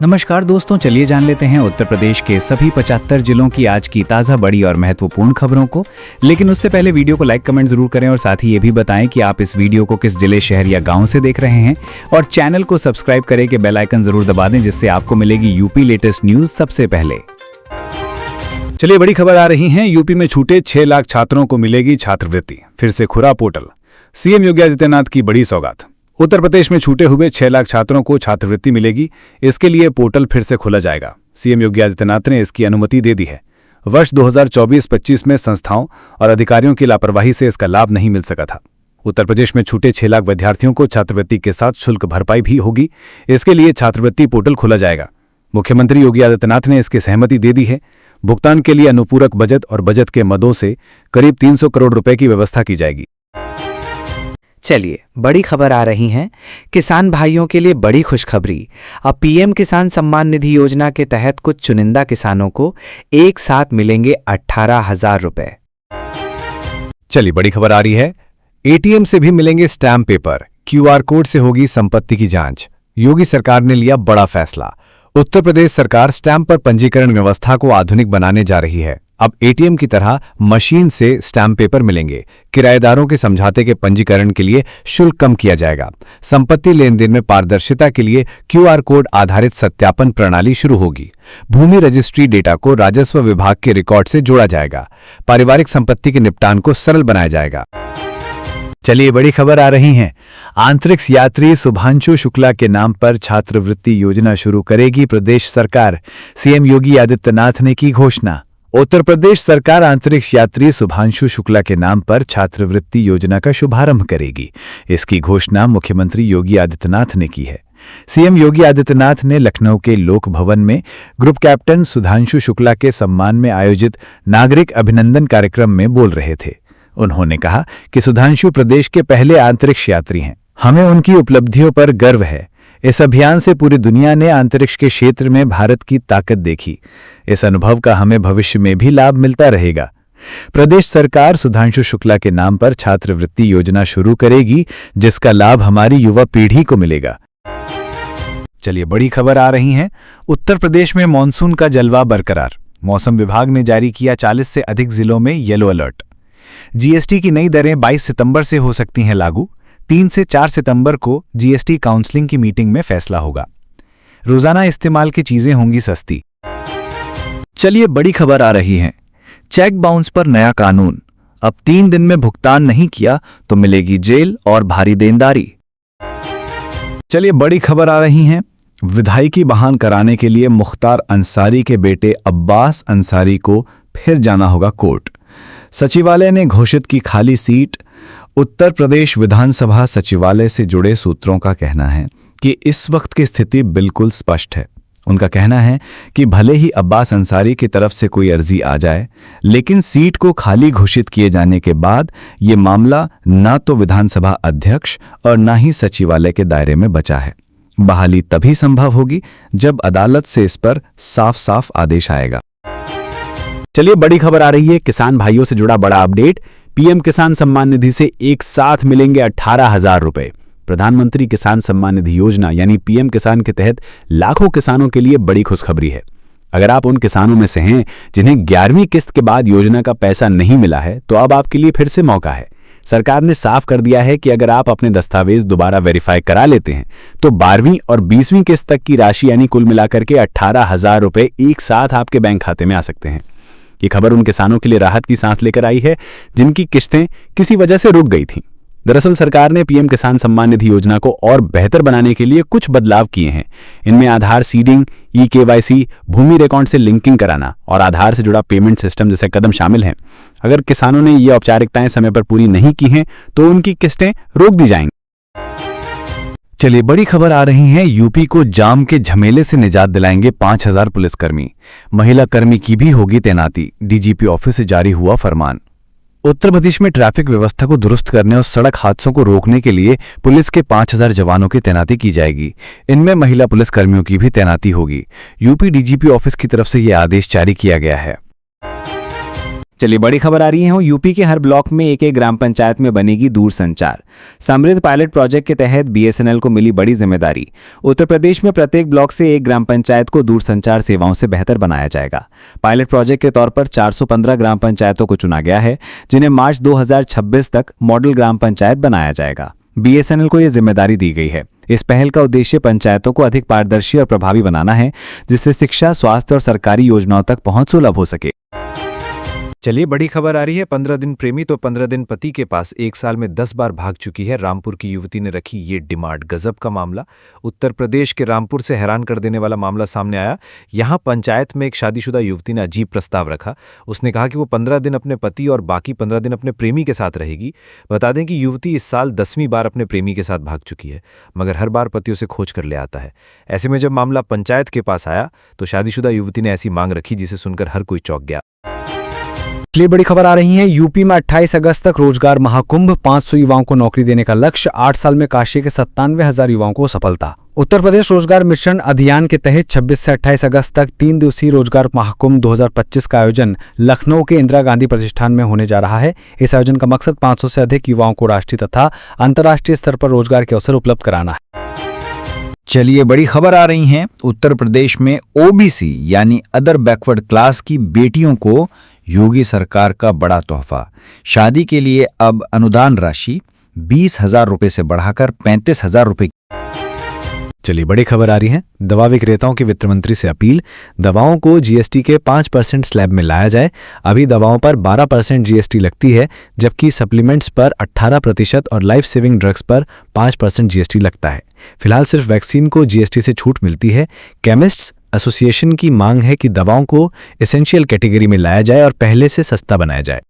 नमस्कार दोस्तों, चलिए जान लेते हैं उत्तर प्रदेश के सभी 75 जिलों की आज की ताज़ा बड़ी और महत्वपूर्ण खबरों को। लेकिन उससे पहले वीडियो को लाइक कमेंट जरूर करें और साथ ही ये भी बताएं कि आप इस वीडियो को किस जिले, शहर या गांव से देख रहे हैं। और चैनल को सब्सक्राइब करें कि बेल आइकन जरूर दबा दें, जिससे आपको मिलेगी यूपी लेटेस्ट न्यूज सबसे पहले। चलिए बड़ी खबर आ रही है। यूपी में छूटे 6 लाख छात्रों को मिलेगी छात्रवृत्ति, फिर से खुला पोर्टल। सीएम योगी आदित्यनाथ की बड़ी सौगात। उत्तर प्रदेश में छूटे हुए 6 लाख छात्रों को छात्रवृत्ति मिलेगी। इसके लिए पोर्टल फिर से खोला जाएगा। सीएम योगी आदित्यनाथ ने इसकी अनुमति दे दी है। वर्ष 2024-25 में संस्थाओं और अधिकारियों की लापरवाही से इसका लाभ नहीं मिल सका था। उत्तर प्रदेश में छूटे 6 लाख विद्यार्थियों को छात्रवृत्ति के साथ शुल्क भरपाई भी होगी। इसके लिए छात्रवृत्ति पोर्टल खोला जाएगा। मुख्यमंत्री योगी आदित्यनाथ ने इसकी सहमति दे दी है। भुगतान के लिए अनुपूरक बजट और बजट के मदों से करीब 300 करोड़ रुपए की व्यवस्था की जाएगी। चलिए बड़ी खबर आ रही है। किसान भाइयों के लिए बड़ी खुशखबरी। अब पीएम किसान सम्मान निधि योजना के तहत कुछ चुनिंदा किसानों को एक साथ मिलेंगे 18,000 रुपए। चलिए बड़ी खबर आ रही है। एटीएम से भी मिलेंगे स्टैम्प पेपर। क्यूआर कोड से होगी संपत्ति की जांच। योगी सरकार ने लिया बड़ा फैसला। उत्तर प्रदेश सरकार स्टैम्प पर पंजीकरण व्यवस्था को आधुनिक बनाने जा रही है। अब एटीएम की तरह मशीन से स्टैम्प पेपर मिलेंगे। किराएदारों के समझौते के पंजीकरण के लिए शुल्क कम किया जाएगा। संपत्ति लेन देन में पारदर्शिता के लिए क्यूआर कोड आधारित सत्यापन प्रणाली शुरू होगी। भूमि रजिस्ट्री डेटा को राजस्व विभाग के रिकॉर्ड से जोड़ा जाएगा। पारिवारिक संपत्ति के निपटान को सरल बनाया जाएगा। चलिए बड़ी खबर आ रही है। अंतरिक्ष यात्री शुभांशु शुक्ला के नाम पर छात्रवृत्ति योजना शुरू करेगी प्रदेश सरकार। सीएम योगी आदित्यनाथ ने की घोषणा। उत्तर प्रदेश सरकार अंतरिक्ष यात्री शुभांशु शुक्ला के नाम पर छात्रवृत्ति योजना का शुभारंभ करेगी। इसकी घोषणा मुख्यमंत्री योगी आदित्यनाथ ने की है। सीएम योगी आदित्यनाथ ने लखनऊ के लोक भवन में ग्रुप कैप्टन सुधांशु शुक्ला के सम्मान में आयोजित नागरिक अभिनंदन कार्यक्रम में बोल रहे थे। उन्होंने कहा कि सुधांशु प्रदेश के पहले अंतरिक्ष यात्री हैं। हमें उनकी उपलब्धियों पर गर्व है। इस अभियान से पूरी दुनिया ने अंतरिक्ष के क्षेत्र में भारत की ताकत देखी। इस अनुभव का हमें भविष्य में भी लाभ मिलता रहेगा। प्रदेश सरकार सुधांशु शुक्ला के नाम पर छात्रवृत्ति योजना शुरू करेगी, जिसका लाभ हमारी युवा पीढ़ी को मिलेगा। चलिए बड़ी खबर आ रही है। उत्तर प्रदेश में मानसून का जलवा बरकरार। मौसम विभाग ने जारी किया 40 से अधिक जिलों में येलो अलर्ट। जीएसटी की नई दरें 22 सितंबर से हो सकती हैं लागू। 3 से 4 सितंबर को जीएसटी काउंसलिंग की मीटिंग में फैसला होगा। रोजाना इस्तेमाल की चीजें होंगी सस्ती। चलिए बड़ी खबर आ रही है। चेक बाउंस पर नया कानून। अब 3 दिन में भुगतान नहीं किया तो मिलेगी जेल और भारी देनदारी। चलिए बड़ी खबर आ रही है। विधायकी बहाल कराने के लिए मुख्तार अंसारी के बेटे अब्बास अंसारी को फिर जाना होगा कोर्ट। सचिवालय ने घोषित की खाली सीट। उत्तर प्रदेश विधानसभा सचिवालय से जुड़े सूत्रों का कहना है कि इस वक्त की स्थिति बिल्कुल स्पष्ट है। उनका कहना है कि भले ही अब्बास अंसारी की तरफ से कोई अर्जी आ जाए, लेकिन सीट को खाली घोषित किए जाने के बाद ये मामला ना तो विधानसभा अध्यक्ष और ना ही सचिवालय के दायरे में बचा है। बहाली तभी संभव होगी जब अदालत से इस पर साफ साफ आदेश आएगा। चलिए बड़ी खबर आ रही है। किसान भाइयों से जुड़ा बड़ा अपडेट। पीएम किसान सम्मान निधि से एक साथ मिलेंगे 18,000 रुपए। प्रधानमंत्री किसान सम्मान निधि योजना यानी पीएम किसान के तहत लाखों किसानों के लिए बड़ी खुशखबरी है। अगर आप उन किसानों में से हैं जिन्हें 11वीं किस्त के बाद योजना का पैसा नहीं मिला है, तो अब आपके लिए फिर से मौका है। सरकार ने साफ कर दिया है कि अगर आप अपने दस्तावेज दोबारा वेरीफाई करा लेते हैं तो 12वीं और 20वीं किस्त तक की राशि यानी कुल मिलाकर के 18,000 रुपए एक साथ आपके बैंक खाते में आ सकते हैं। ये खबर उन किसानों के लिए राहत की सांस लेकर आई है जिनकी किस्तें किसी वजह से रुक गई थीं। दरअसल सरकार ने पीएम किसान सम्मान निधि योजना को और बेहतर बनाने के लिए कुछ बदलाव किए हैं। इनमें आधार सीडिंग, ई-केवाईसी, भूमि रिकॉर्ड से लिंकिंग कराना और आधार से जुड़ा पेमेंट सिस्टम जैसे कदम शामिल हैं। अगर किसानों ने ये औपचारिकताएं समय पर पूरी नहीं की हैं तो उनकी किस्तें रोक दी जाएंगी। चलिए बड़ी खबर आ रही है। यूपी को जाम के झमेले से निजात दिलाएंगे 5,000 पुलिसकर्मी। महिला कर्मी की भी होगी तैनाती। डीजीपी ऑफिस से जारी हुआ फरमान। उत्तर प्रदेश में ट्रैफिक व्यवस्था को दुरुस्त करने और सड़क हादसों को रोकने के लिए पुलिस के 5,000 जवानों की तैनाती की जाएगी। इनमें महिला पुलिसकर्मियों की भी तैनाती होगी। यूपी डीजीपी ऑफिस की तरफ से यह आदेश जारी किया गया है। चलिए बड़ी खबर आ रही है यूपी के हर ब्लॉक में एक एक ग्राम पंचायत में बनेगी दूरसंचार। समृद्ध पायलट प्रोजेक्ट के तहत बीएसएनएल को मिली बड़ी जिम्मेदारी। उत्तर प्रदेश में प्रत्येक ब्लॉक से एक ग्राम पंचायत को दूरसंचार सेवाओं से बेहतर बनाया जाएगा। पायलट प्रोजेक्ट के तौर पर 415 ग्राम पंचायतों को चुना गया है, जिन्हें मार्च 2026 तक मॉडल ग्राम पंचायत बनाया जाएगा। बीएसएनएल को यह जिम्मेदारी दी गई है। इस पहल का उद्देश्य पंचायतों को अधिक पारदर्शी और प्रभावी बनाना है, जिससे शिक्षा, स्वास्थ्य और सरकारी योजनाओं तक पहुंच सुलभ हो सके। चलिए बड़ी खबर आ रही है। 15 दिन प्रेमी तो 15 दिन पति के पास 1 साल में 10 बार भाग चुकी है। रामपुर की युवती ने रखी ये डिमांड। गजब का मामला। उत्तर प्रदेश के रामपुर से हैरान कर देने वाला मामला सामने आया। यहाँ पंचायत में एक शादीशुदा युवती ने अजीब प्रस्ताव रखा। उसने कहा कि वो 15 दिन अपने पति और बाकी 15 दिन अपने प्रेमी के साथ रहेगी। बता दें कि युवती इस साल 10वीं बार अपने प्रेमी के साथ भाग चुकी है, मगर हर बार पति उसे खोज कर ले आता है। ऐसे में जब मामला पंचायत के पास आया तो शादीशुदा युवती ने ऐसी मांग रखी जिसे सुनकर हर कोई चौंक गया। इसलिए बड़ी खबर आ रही है यूपी में 28 अगस्त तक रोजगार महाकुंभ, 500 युवाओं को नौकरी देने का लक्ष्य। 8 साल में काशी के 97,000 युवाओं को सफलता। उत्तर प्रदेश रोजगार मिशन अभियान के तहत 26 से 28 अगस्त तक 3 दिवसीय रोजगार महाकुंभ 2025 का आयोजन लखनऊ के इंदिरा गांधी प्रतिष्ठान में होने जा रहा है। इस आयोजन का मकसद 500 से अधिक युवाओं को राष्ट्रीय तथा अंतर्राष्ट्रीय स्तर पर रोजगार के अवसर उपलब्ध कराना है। चलिए बड़ी खबर आ रही है। उत्तर प्रदेश में ओबीसी यानी अदर बैकवर्ड क्लास की बेटियों को योगी सरकार का बड़ा तोहफा। शादी के लिए अब अनुदान राशि 20,000 रुपये से बढ़ाकर 35,000 रुपये। चलिए बड़ी खबर आ रही है। दवा विक्रेताओं की वित्त मंत्री से अपील, दवाओं को जीएसटी के 5% स्लैब में लाया जाए। अभी दवाओं पर 12% जीएसटी लगती है, जबकि सप्लीमेंट्स पर 18% और लाइफ सेविंग ड्रग्स पर 5% जीएसटी लगता है। फिलहाल सिर्फ वैक्सीन को जीएसटी से छूट मिलती है। केमिस्ट्स एसोसिएशन की मांग है कि दवाओं को एसेंशियल कैटेगरी में लाया जाए और पहले से सस्ता बनाया जाए।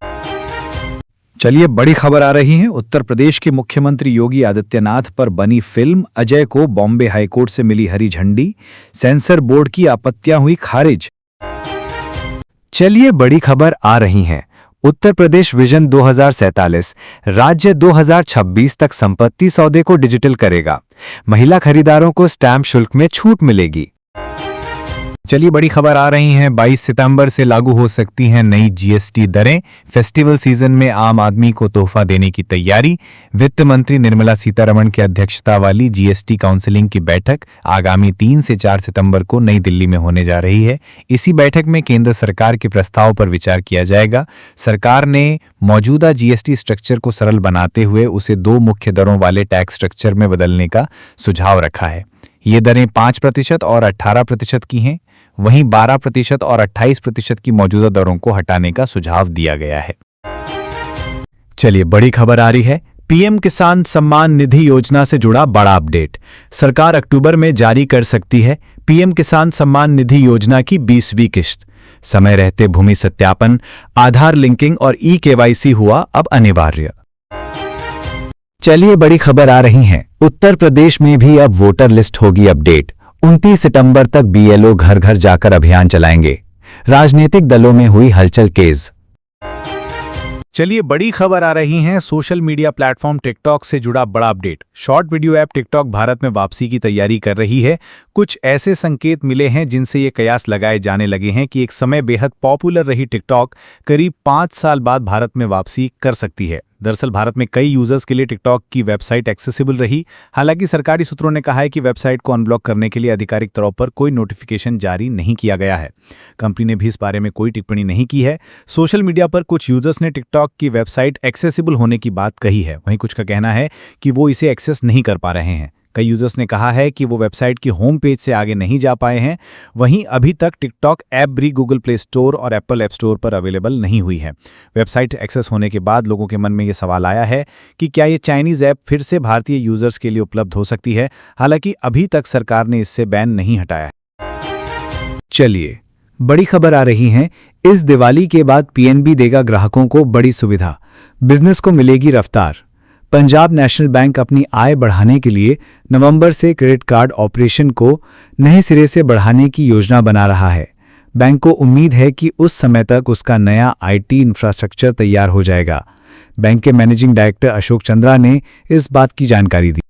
चलिए बड़ी खबर आ रही है। उत्तर प्रदेश के मुख्यमंत्री योगी आदित्यनाथ पर बनी फिल्म अजय को बॉम्बे हाईकोर्ट से मिली हरी झंडी। सेंसर बोर्ड की आपत्तियां हुई खारिज। चलिए बड़ी खबर आ रही है। उत्तर प्रदेश विजन 2047 राज्य 2026 तक संपत्ति सौदे को डिजिटल करेगा। महिला खरीदारों को स्टैंप शुल्क में छूट मिलेगी। चलिए बड़ी खबर आ रही हैं। 22 सितंबर से लागू हो सकती हैं नई जीएसटी दरें। फेस्टिवल सीजन में आम आदमी को तोहफा देने की तैयारी। वित्त मंत्री निर्मला सीतारमण की अध्यक्षता वाली जीएसटी काउंसिलिंग की बैठक आगामी 3 से 4 सितंबर को नई दिल्ली में होने जा रही है। इसी बैठक में केंद्र सरकार के प्रस्ताव पर विचार किया जाएगा। सरकार ने मौजूदा जीएसटी स्ट्रक्चर को सरल बनाते हुए उसे 2 मुख्य दरों वाले टैक्स स्ट्रक्चर में बदलने का सुझाव रखा है। ये दरें 5% और 18% की हैं। वहीं 12% और 28% की मौजूदा दरों को हटाने का सुझाव दिया गया है। चलिए बड़ी खबर आ रही है। पीएम किसान सम्मान निधि योजना से जुड़ा बड़ा अपडेट। सरकार अक्टूबर में जारी कर सकती है पीएम किसान सम्मान निधि योजना की 20वीं किश्त। समय रहते भूमि सत्यापन, आधार लिंकिंग और ई-केवाईसी हुआ अब अनिवार्य। चलिए बड़ी खबर आ रही है। उत्तर प्रदेश में भी अब वोटर लिस्ट होगी अपडेट। 29 सितंबर तक बीएलओ घर घर जाकर अभियान चलाएंगे। राजनीतिक दलों में हुई हलचल तेज। चलिए बड़ी खबर आ रही है। सोशल मीडिया प्लेटफॉर्म टिकटॉक से जुड़ा बड़ा update. Short video app TikTok Bharat में वापसी की तैयारी कर रही है। कुछ ऐसे संकेत मिले हैं जिनसे ये कयास लगाए जाने लगे हैं कि एक समय बेहद पॉपुलर रही टिकटॉक करीब 5 साल बाद भारत में वापसी कर सकती है। दरअसल भारत में कई यूजर्स के लिए टिकटॉक की वेबसाइट एक्सेसिबल रही। हालांकि सरकारी सूत्रों ने कहा है कि वेबसाइट को अनब्लॉक करने के लिए आधिकारिक तौर पर कोई नोटिफिकेशन जारी नहीं किया गया है। कंपनी ने भी इस बारे में कोई टिप्पणी नहीं की है। सोशल मीडिया पर कुछ यूजर्स ने टिकटॉक की वेबसाइट एक्सेसिबल होने की बात कही है। वहीं कुछ का कहना है कि वो इसे एक्सेस नहीं कर पा रहे हैं। कई यूजर्स ने कहा है कि वो वेबसाइट की होम पेज से आगे नहीं जा पाए हैं। वहीं अभी तक टिकटॉक ऐप भी गूगल प्ले स्टोर और एप्पल ऐप स्टोर पर अवेलेबल नहीं हुई है। वेबसाइट एक्सेस होने के बाद लोगों के मन में ये सवाल आया है कि क्या ये चाइनीज ऐप फिर से भारतीय यूजर्स के लिए उपलब्ध हो सकती है। हालांकि अभी तक सरकार ने इससे बैन नहीं हटाया है। चलिए बड़ी खबर आ रही है। इस दिवाली के बाद पीएनबी देगा ग्राहकों को बड़ी सुविधा। बिजनेस को मिलेगी रफ्तार। पंजाब नेशनल बैंक अपनी आय बढ़ाने के लिए नवंबर से क्रेडिट कार्ड ऑपरेशन को नए सिरे से बढ़ाने की योजना बना रहा है। बैंक को उम्मीद है कि उस समय तक उसका नया आईटी इंफ्रास्ट्रक्चर तैयार हो जाएगा। बैंक के मैनेजिंग डायरेक्टर अशोक चंद्रा ने इस बात की जानकारी दी।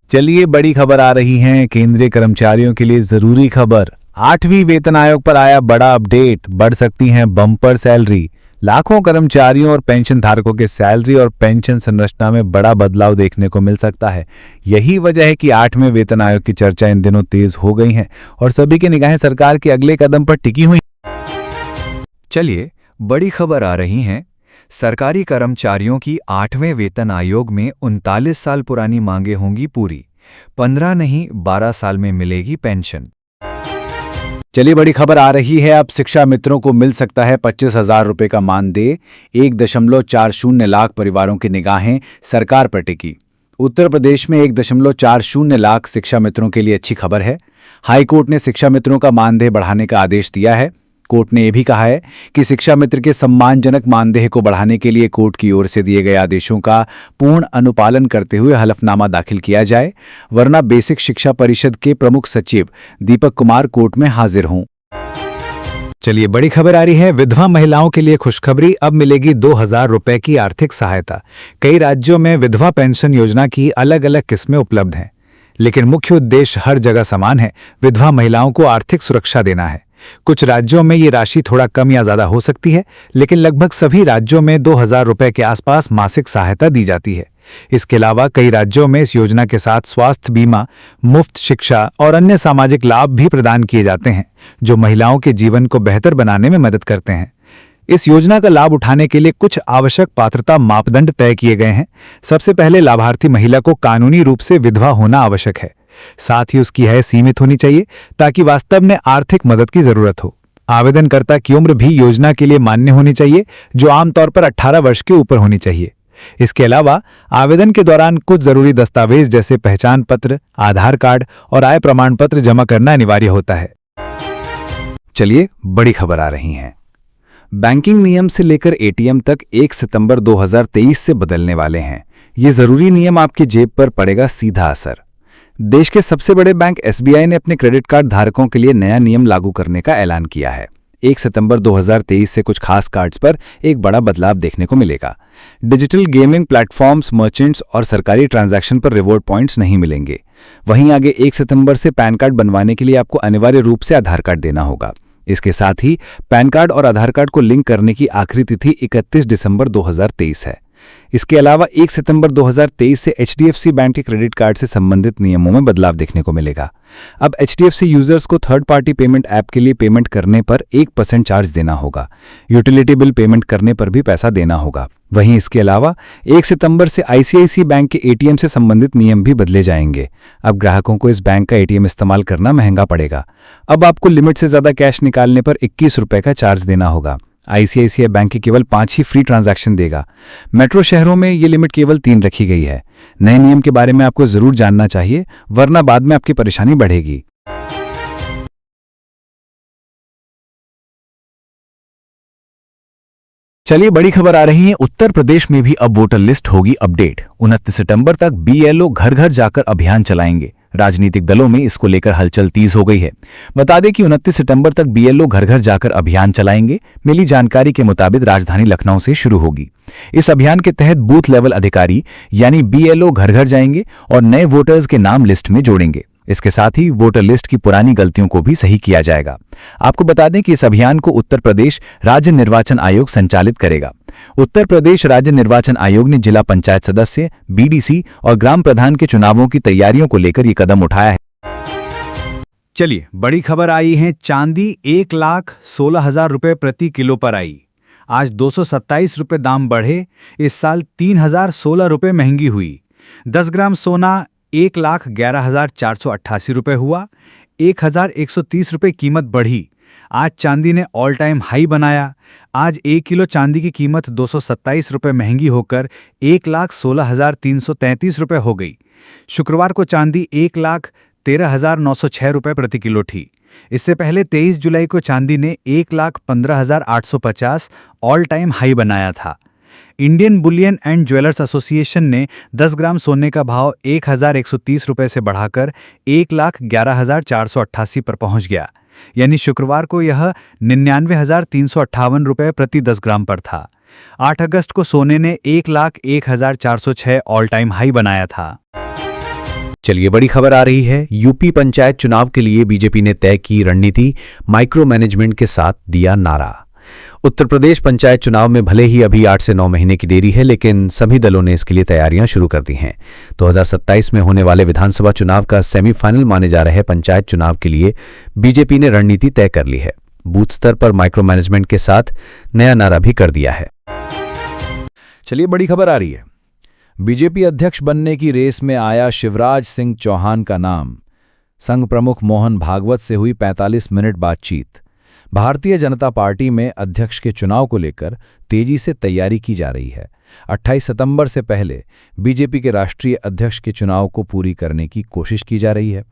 चलिए बड़ी खबर आ रही है। केंद्रीय कर्मचारियों के लिए जरूरी खबर। 8वीं वेतन आयोग पर आया बड़ा अपडेट, बढ़ सकती हैं बम्पर सैलरी। लाखों कर्मचारियों और पेंशन धारकों के सैलरी और पेंशन संरचना में बड़ा बदलाव देखने को मिल सकता है। यही वजह है कि 8वें वेतन आयोग की चर्चा इन दिनों तेज हो गई है और सभी की निगाहें सरकार के अगले कदम पर टिकी हुई। चलिए बड़ी खबर आ रही है। सरकारी कर्मचारियों की 8वें वेतन आयोग में 39 साल पुरानी मांगें होंगी पूरी। 15 नहीं 12 साल में मिलेगी पेंशन। चलिए बड़ी खबर आ रही है, अब शिक्षा मित्रों को मिल सकता है 25,000 रुपये का मानदेय। 1.40 लाख परिवारों की निगाहें सरकार पर टिकी। उत्तर प्रदेश में 1.40 लाख शिक्षा मित्रों के लिए अच्छी खबर है। हाईकोर्ट ने शिक्षा मित्रों का मानदेय बढ़ाने का आदेश दिया है। कोर्ट ने यह भी कहा है कि शिक्षा मित्र के सम्मानजनक मानदेय को बढ़ाने के लिए कोर्ट की ओर से दिए गए आदेशों का पूर्ण अनुपालन करते हुए हलफनामा दाखिल किया जाए, वरना बेसिक शिक्षा परिषद के प्रमुख सचिव दीपक कुमार कोर्ट में हाजिर हों। चलिए बड़ी खबर आ रही है, विधवा महिलाओं के लिए खुशखबरी, अब मिलेगी 2,000 रुपए की आर्थिक सहायता। कई राज्यों में विधवा पेंशन योजना की अलग अलग किस्में उपलब्ध हैं, लेकिन मुख्य उद्देश्य हर जगह समान है, विधवा महिलाओं को आर्थिक सुरक्षा देना है। कुछ राज्यों में ये राशि थोड़ा कम या ज्यादा हो सकती है, लेकिन लगभग सभी राज्यों में 2,000 रुपए के आसपास मासिक सहायता दी जाती है। इसके अलावा कई राज्यों में इस योजना के साथ स्वास्थ्य बीमा, मुफ्त शिक्षा और अन्य सामाजिक लाभ भी प्रदान किए जाते हैं, जो महिलाओं के जीवन को बेहतर बनाने में मदद करते हैं। इस योजना का लाभ उठाने के लिए कुछ आवश्यक पात्रता मापदंड तय किए गए हैं। सबसे पहले लाभार्थी महिला को कानूनी रूप से विधवा होना आवश्यक है। साथ ही उसकी आय सीमित होनी चाहिए ताकि वास्तव में आर्थिक मदद की जरूरत हो। आवेदनकर्ता की उम्र भी योजना के लिए मान्य होनी चाहिए, जो आमतौर पर 18 वर्ष के ऊपर होनी चाहिए। इसके अलावा आवेदन के दौरान कुछ जरूरी दस्तावेज जैसे पहचान पत्र, आधार कार्ड और आय प्रमाण पत्र जमा करना अनिवार्य होता है। चलिए बड़ी खबर आ रही है, बैंकिंग नियम से लेकर एटीएम तक 1 सितंबर 2023 से बदलने वाले हैं। ये जरूरी नियम आपकी जेब पर पड़ेगा सीधा असर। देश के सबसे बड़े बैंक एसबीआई ने अपने क्रेडिट कार्ड धारकों के लिए नया नियम लागू करने का ऐलान किया है। 1 सितंबर 2023 से कुछ खास कार्ड्स पर एक बड़ा बदलाव देखने को मिलेगा। डिजिटल गेमिंग प्लेटफॉर्म्स, मर्चेंट्स और सरकारी ट्रांजैक्शन पर रिवॉर्ड पॉइंट्स नहीं मिलेंगे। वहीं आगे 1 सितंबर से पैन कार्ड बनवाने के लिए आपको अनिवार्य रूप से आधार कार्ड देना होगा। इसके साथ ही पैन कार्ड और आधार कार्ड को लिंक करने की आखिरी तिथि 31 दिसंबर 2023 है। इसके अलावा 1 सितंबर 2023 से एचडीएफसी बैंक के क्रेडिट कार्ड से संबंधित नियमों में बदलाव देखने को मिलेगा। अब एचडीएफसी यूजर्स को थर्ड पार्टी पेमेंट ऐप के लिए पेमेंट करने पर 1% चार्ज देना होगा। यूटिलिटी बिल पेमेंट करने पर भी पैसा देना होगा। वहीं इसके अलावा 1 सितंबर से आईसीआईसीआई बैंक के एटीएम से संबंधित नियम भी बदले जाएंगे। अब ग्राहकों को इस बैंक का एटीएम इस्तेमाल करना महंगा पड़ेगा। अब आपको लिमिट से ज्यादा कैश निकालने पर 21 रुपए का चार्ज देना होगा। आईसीआईसीआई बैंक की केवल 5 ही फ्री ट्रांजैक्शन देगा। मेट्रो शहरों में ये लिमिट केवल 3 रखी गई है। नए नियम के बारे में आपको जरूर जानना चाहिए, वरना बाद में आपकी परेशानी बढ़ेगी। चलिए बड़ी खबर आ रही है, उत्तर प्रदेश में भी अब वोटर लिस्ट होगी अपडेट। 29 सितंबर तक बीएलओ घर घर जाकर अभियान चलाएंगे। राजनीतिक दलों में इसको लेकर हलचल तेज हो गई है। बता दें कि 29 सितंबर तक बीएलओ घर घर जाकर अभियान चलाएंगे। मिली जानकारी के मुताबिक राजधानी लखनऊ से शुरू होगी। इस अभियान के तहत बूथ लेवल अधिकारी यानी बीएलओ घर घर जाएंगे और नए वोटर्स के नाम लिस्ट में जोड़ेंगे। इसके साथ ही वोटर लिस्ट की पुरानी गलतियों को भी सही किया जाएगा। आपको बता दें कि इस अभियान को उत्तर प्रदेश राज्य निर्वाचन आयोग संचालित करेगा। उत्तर प्रदेश राज्य निर्वाचन आयोग ने जिला पंचायत सदस्य, बीडीसी और ग्राम प्रधान के चुनावों की तैयारियों को लेकर ये कदम उठाया है। चलिए बड़ी खबर आई है, चांदी 1,16,000 रुपये प्रति किलो पर आई। आज 227 रुपये दाम बढ़े। इस साल 3,016 रुपये महंगी हुई। 10 ग्राम सोना 1,11,488 रुपये हुआ। 1,130 रुपये कीमत बढ़ी। आज चांदी ने ऑल टाइम हाई बनाया। आज 1 किलो चांदी की कीमत 227 रुपये महंगी होकर 1,16,333 रुपये हो गई। शुक्रवार को चांदी 1,13,906 रुपये प्रति किलो थी। इससे पहले 23 जुलाई को चांदी ने 1,15,850 ऑल टाइम हाई बनाया था। Indian Boolean and jewellers association ने 10 ग्राम सोने का भाव 1,130 रुपये से बढ़ाकर 1,11,488 पर पहुंच गया। यानी शुक्रवार को यह 99,358 रुपये प्रति 10 ग्राम पर था। 8 अगस्त को सोने ने 1,01,406 ऑल टाइम हाई बनाया था। चलिए बड़ी खबर आ रही है। यूपी पंचायत चुनाव के लिए बीजेपी ने तय की रणनीति, माइक्रो मैनेजमेंट के साथ दिया नारा। उत्तर प्रदेश पंचायत चुनाव में भले ही अभी 8 से 9 महीने की देरी है, लेकिन सभी दलों ने इसके लिए तैयारियां शुरू कर दी हैं। 2027 में होने वाले विधानसभा चुनाव का सेमीफाइनल माने जा रहे पंचायत चुनाव के लिए बीजेपी ने रणनीति तय कर ली है। बूथ स्तर पर माइक्रो मैनेजमेंट के साथ नया नारा भी कर दिया है। चलिए बड़ी खबर आ रही है। बीजेपी अध्यक्ष बनने की रेस में आया शिवराज सिंह चौहान का नाम। संघ प्रमुख मोहन भागवत से हुई 45 मिनट बातचीत। भारतीय जनता पार्टी में अध्यक्ष के चुनाव को लेकर तेजी से तैयारी की जा रही है। 28 सितंबर से पहले बीजेपी के राष्ट्रीय अध्यक्ष के चुनाव को पूरी करने की कोशिश की जा रही है।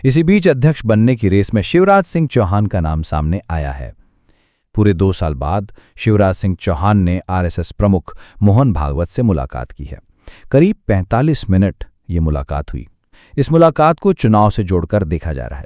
इसी बीच अध्यक्ष बनने की रेस में शिवराज सिंह चौहान का नाम सामने आया है। पूरे 2 साल बाद शिवराज सिंह चौहान ने आरएसएस प्रमुख मोहन भागवत से मुलाकात की है। करीब 45 मिनट ये मुलाकात हुई। इस मुलाकात को चुनाव से जोड़कर देखा जा रहा है।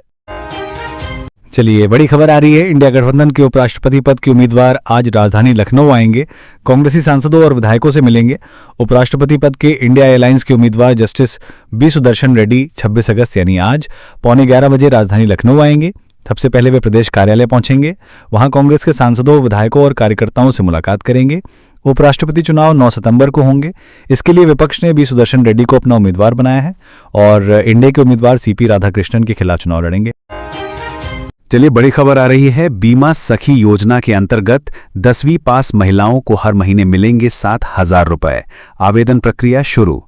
चलिए बड़ी खबर आ रही है। इंडिया गठबंधन के उपराष्ट्रपति पद के उम्मीदवार आज राजधानी लखनऊ आएंगे। कांग्रेसी सांसदों और विधायकों से मिलेंगे। उपराष्ट्रपति पद के इंडिया अलायंस के उम्मीदवार जस्टिस बी सुदर्शन रेड्डी 26 अगस्त यानी आज पौने 11 बजे राजधानी लखनऊ आएंगे। सबसे पहले वे प्रदेश कार्यालय पहुंचेंगे। वहां कांग्रेस के सांसदों, विधायकों और कार्यकर्ताओं से मुलाकात करेंगे। उपराष्ट्रपति चुनाव 9 सितंबर को होंगे। इसके लिए विपक्ष ने बी सुदर्शन रेड्डी को अपना उम्मीदवार बनाया है और इंडिया के उम्मीदवार सीपी राधाकृष्णन के खिलाफ चुनाव लड़ेंगे। चलिए बड़ी खबर आ रही है। बीमा सखी योजना के अंतर्गत 10वीं पास महिलाओं को हर महीने मिलेंगे 7,000 रुपए। आवेदन प्रक्रिया शुरू।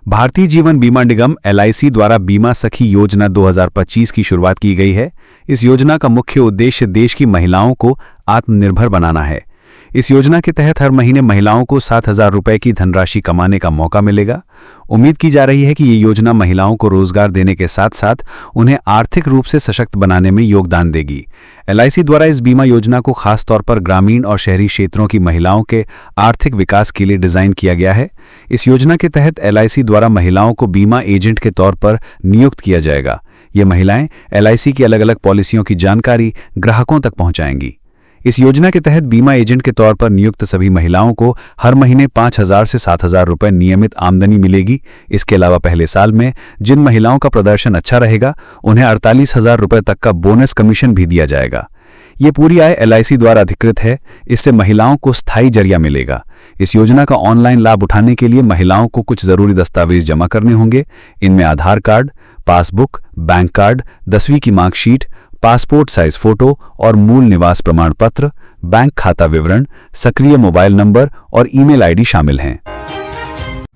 भारतीय जीवन बीमा निगम LIC द्वारा बीमा सखी योजना 2025 की शुरुआत की गई है। इस योजना का मुख्य उद्देश्य देश की महिलाओं को आत्मनिर्भर बनाना है। इस योजना के तहत हर महीने महिलाओं को 7,000 रुपए की धनराशि कमाने का मौका मिलेगा। उम्मीद की जा रही है कि ये योजना महिलाओं को रोजगार देने के साथ साथ उन्हें आर्थिक रूप से सशक्त बनाने में योगदान देगी। LIC द्वारा इस बीमा योजना को खास तौर पर ग्रामीण और शहरी क्षेत्रों की महिलाओं के आर्थिक विकास के लिए डिजाइन किया गया है। इस योजना के तहत LIC द्वारा महिलाओं को बीमा एजेंट के तौर पर नियुक्त किया जाएगा। ये महिलाएं LIC की अलग अलग पॉलिसियों की जानकारी ग्राहकों तक पहुंचाएंगी। इस योजना के तहत बीमा एजेंट के तौर पर नियुक्त सभी महिलाओं को हर महीने 5,000 से 7,000 रुपए नियमित आमदनी मिलेगी। इसके अलावा पहले साल में जिन महिलाओं का प्रदर्शन अच्छा रहेगा उन्हें 48,000 रुपए तक का बोनस कमीशन भी दिया जाएगा। ये पूरी आय LIC द्वारा अधिकृत है। इससे महिलाओं को स्थायी जरिया मिलेगा। इस योजना का ऑनलाइन लाभ उठाने के लिए महिलाओं को कुछ जरूरी दस्तावेज जमा करने होंगे। इनमें आधार कार्ड, पासबुक, बैंक कार्ड, 10वीं की मार्कशीट, पासपोर्ट साइज फोटो और मूल निवास प्रमाण पत्र, बैंक खाता विवरण, सक्रिय मोबाइल नंबर और ईमेल आईडी शामिल हैं।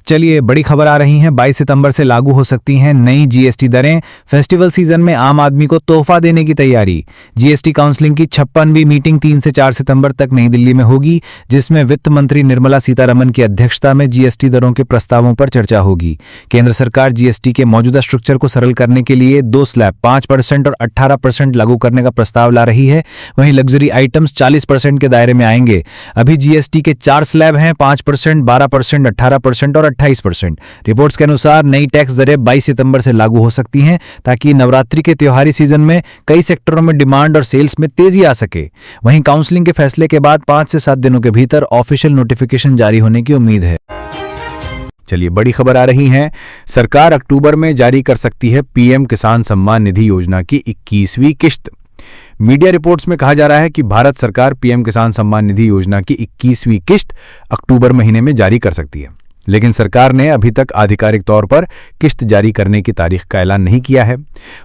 चलिए बड़ी खबर आ रही है। 22 सितंबर से लागू हो सकती हैं नई GST दरें। फेस्टिवल सीजन में आम आदमी को तोहफा देने की तैयारी। GST काउंसिलिंग की 56वीं मीटिंग 3 से 4 सितंबर तक नई दिल्ली में होगी, जिसमें वित्त मंत्री निर्मला सीतारमण की अध्यक्षता में GST दरों के प्रस्तावों पर चर्चा होगी। केंद्र सरकार GST के मौजूदा स्ट्रक्चर को सरल करने के लिए 2 स्लैब 5% और 18% लागू करने का प्रस्ताव ला रही है। वहीं लग्जरी आइटम्स 40% के दायरे में आएंगे। अभी GST के 4 स्लैब हैं, 5%, 12%, 18% और 28%। रिपोर्ट्स के अनुसार नई टैक्स दरें 22 सितंबर से लागू हो सकती हैं, ताकि नवरात्रि के त्योहारी सीजन में कई सेक्टरों में डिमांड और सेल्स में तेजी आ सके। वहीं काउंसलिंग के फैसले के बाद 5 से 7 दिनों के भीतर ऑफिशियल नोटिफिकेशन जारी होने की उम्मीद है। चलिए बड़ी खबर आ रही है। सरकार अक्टूबर में जारी कर सकती है PM किसान सम्मान निधि योजना की 21वीं किश्त। मीडिया रिपोर्ट्स में कहा जा रहा है कि भारत सरकार PM किसान सम्मान निधि योजना की 21वीं किश्त अक्टूबर महीने में जारी कर सकती है, लेकिन सरकार ने अभी तक आधिकारिक तौर पर किश्त जारी करने की तारीख का ऐलान नहीं किया है।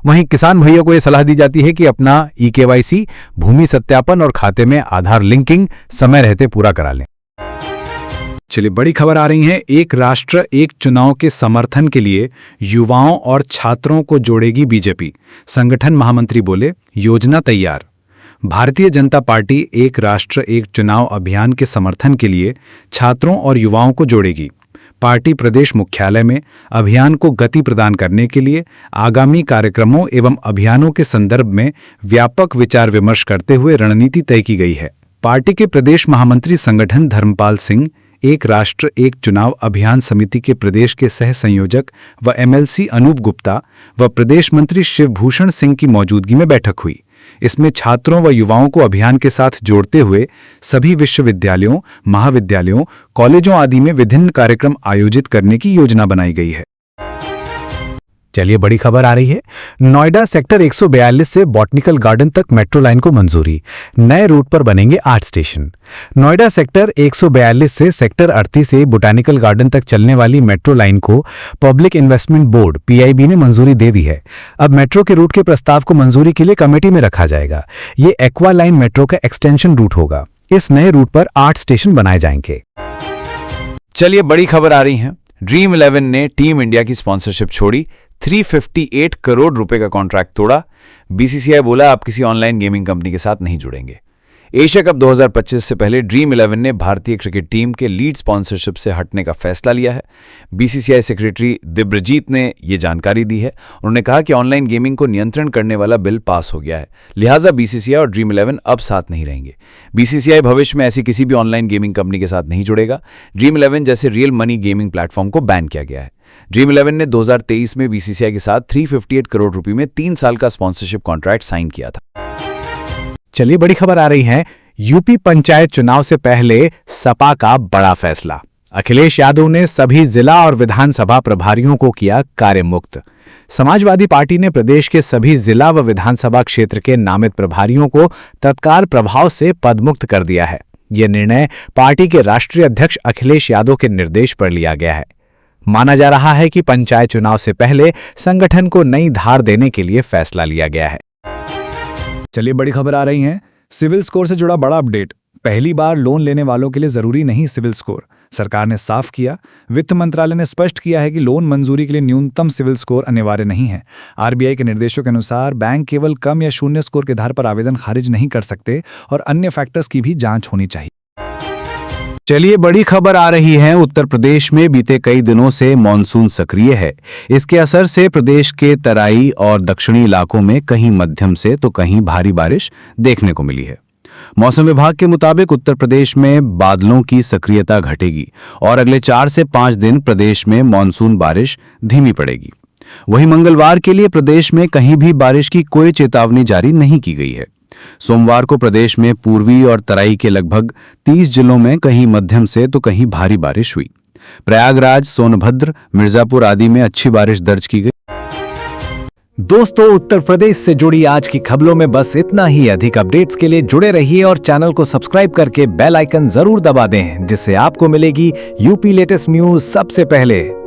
वहीं किसान भाइयों को यह सलाह दी जाती है कि अपना eKYC, भूमि सत्यापन और खाते में आधार लिंकिंग समय रहते पूरा करा लें। चलिए बड़ी खबर आ रही है। एक राष्ट्र एक चुनाव के समर्थन के लिए युवाओं और छात्रों को जोड़ेगी बीजेपी। संगठन महामंत्री बोले, योजना तैयार। भारतीय जनता पार्टी एक राष्ट्र एक चुनाव अभियान के समर्थन के लिए छात्रों और युवाओं को जोड़ेगी। पार्टी प्रदेश मुख्यालय में अभियान को गति प्रदान करने के लिए आगामी कार्यक्रमों एवं अभियानों के संदर्भ में व्यापक विचार विमर्श करते हुए रणनीति तय की गई है। पार्टी के प्रदेश महामंत्री संगठन धर्मपाल सिंह एक राष्ट्र एक चुनाव अभियान समिति के प्रदेश के सह संयोजक व MLC अनूप गुप्ता व प्रदेश मंत्री शिवभूषण सिंह की मौजूदगी में बैठक हुई। इसमें छात्रों व युवाओं को अभियान के साथ जोड़ते हुए सभी विश्वविद्यालयों, महाविद्यालयों, कॉलेजों आदि में विभिन्न कार्यक्रम आयोजित करने की योजना बनाई गई है। चलिए बड़ी खबर आ रही है। नोएडा सेक्टर 142 से बॉटनिकल गार्डन तक मेट्रो लाइन को मंजूरी। नए रूट पर बनेंगे 8 स्टेशन। नोएडा सेक्टर 142 से सेक्टर 38 से बॉटनिकल गार्डन तक चलने वाली मेट्रो लाइन को पब्लिक इन्वेस्टमेंट बोर्ड (पीआईबी) ने मंजूरी दे दी है। अब मेट्रो के रूट के प्रस्ताव को मंजूरी के लिए कमेटी में रखा जाएगा। ये एक्वा लाइन मेट्रो का एक्सटेंशन रूट होगा। इस नए रूट पर 8 स्टेशन बनाए जाएंगे। चलिए बड़ी खबर आ रही है। ड्रीम 11 ने टीम इंडिया की स्पॉन्सरशिप छोड़ी, 358 करोड़ रुपए का कॉन्ट्रैक्ट तोड़ा। बीसीसीआई बोला आप किसी ऑनलाइन गेमिंग कंपनी के साथ नहीं जुड़ेंगे। एशिया कप 2025 से पहले ड्रीम 11 ने भारतीय क्रिकेट टीम के लीड स्पॉन्सरशिप से हटने का फैसला लिया है। बीसीसीआई सेक्रेटरी दिब्रजीत ने ये जानकारी दी है। उन्होंने कहा कि ऑनलाइन गेमिंग को नियंत्रण करने वाला बिल पास हो गया है, लिहाजा बीसीसीआई और ड्रीम 11 अब साथ नहीं रहेंगे। बीसीसीआई भविष्य में ऐसी किसी भी ऑनलाइन गेमिंग कंपनी के साथ नहीं जुड़ेगा। ड्रीम 11 जैसे रियल मनी गेमिंग प्लेटफॉर्म को बैन किया गया है। ड्रीम 11 ने 2023 में बीसीसीआई के साथ 358 करोड़ रुपए में 3 साल का स्पॉन्सरशिप कॉन्ट्रैक्ट साइन किया था। चलिए बड़ी खबर आ रही है। यूपी पंचायत चुनाव से पहले सपा का बड़ा फैसला। अखिलेश यादव ने सभी जिला और विधानसभा प्रभारियों को किया कार्यमुक्त। समाजवादी पार्टी ने प्रदेश के सभी जिला व विधानसभा क्षेत्र के नामित प्रभारियों को तत्काल प्रभाव से पदमुक्त कर दिया है। यह निर्णय पार्टी के राष्ट्रीय अध्यक्ष अखिलेश यादव के निर्देश पर लिया गया है। माना जा रहा है कि पंचायत चुनाव से पहले संगठन को नई धार देने के लिए फैसला लिया गया है। चलिए बड़ी खबर आ रही है। सिविल स्कोर से जुड़ा बड़ा अपडेट। पहली बार लोन लेने वालों के लिए जरूरी नहीं सिविल स्कोर, सरकार ने साफ किया। वित्त मंत्रालय ने स्पष्ट किया है कि लोन मंजूरी के लिए न्यूनतम सिविल स्कोर अनिवार्य नहीं है। आरबीआई के निर्देशों के अनुसार बैंक केवल कम या शून्य स्कोर के आधार पर आवेदन खारिज नहीं कर सकते और अन्य फैक्टर्स की भी जांच होनी चाहिए। चलिए बड़ी खबर आ रही है। उत्तर प्रदेश में बीते कई दिनों से मानसून सक्रिय है। इसके असर से प्रदेश के तराई और दक्षिणी इलाकों में कहीं मध्यम से तो कहीं भारी बारिश देखने को मिली है। मौसम विभाग के मुताबिक उत्तर प्रदेश में बादलों की सक्रियता घटेगी और अगले 4 से 5 दिन प्रदेश में मानसून बारिश धीमी पड़ेगी। वहीं मंगलवार के लिए प्रदेश में कहीं भी बारिश की कोई चेतावनी जारी नहीं की गई है। सोमवार को प्रदेश में पूर्वी और तराई के लगभग 30 जिलों में कहीं मध्यम से तो कहीं भारी बारिश हुई। प्रयागराज, सोनभद्र, मिर्जापुर आदि में अच्छी बारिश दर्ज की गई। दोस्तों, उत्तर प्रदेश से जुड़ी आज की खबरों में बस इतना ही। अधिक अपडेट्स के लिए जुड़े रहिए और चैनल को सब्सक्राइब करके बेल आइकन जरूर दबा दें, जिससे आपको मिलेगी यूपी लेटेस्ट न्यूज सबसे पहले।